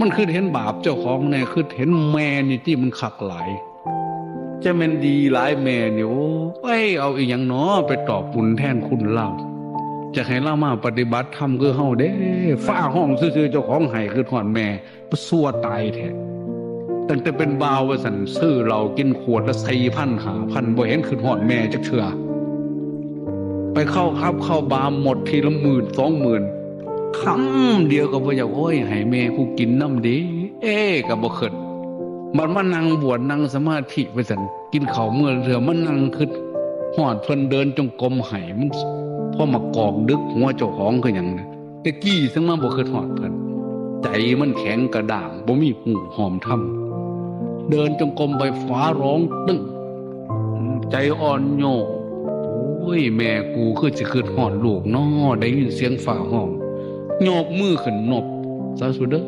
มันคือเห็นบาปเจ้าของแน่คือเห็นแม่นี่ที่มันขักหลายจะแม่นดีหลายแม่นี่โอ้ยเอาอีหยังเนาะไปตอบบุญแทนคุณเล่าจะให้เรามาปฏิบัติธรรมคือเฮาเด้ฟ้าห้องซื่อๆเจ้าของให้คือหอดแม่บ่ซัวตายแท้ตั้งแต่เป็นบ่าวว่าซั่นซื้อเรากินขวดละ4,000 5,000บ่เห็นคือหอดแม่จักเทื่อไปเข้าครับเข้าบาร์หมดทีละ10,000 20,000คำเดียวก็บ่อยากโอ้ยให้แม่กูกินน้ำดีก็บ่คิดมันมานั่งบวชนั่งสมาธิไปซั่นกินข้าวมื้อเทื่อมันนั่งคิดฮอดเพิ่นเดินจงกรมให้มันพอมากอกดึกหัวเจ้าของคือหยังนะแต่กี้ซึ่งมาบ่คิดฮอดเพิ่นใจมันแข็งกระด้างบ่มีหูหอมทำเดินจงกรมไปฟ้าร้องตึ้งใจอ่อนโยนโอ้ยแม่กูคือสิคิดฮอดลูกน้อได้ยินเสียงฟ้าห้องโยกมือขึ้นนบสาธุเด้อ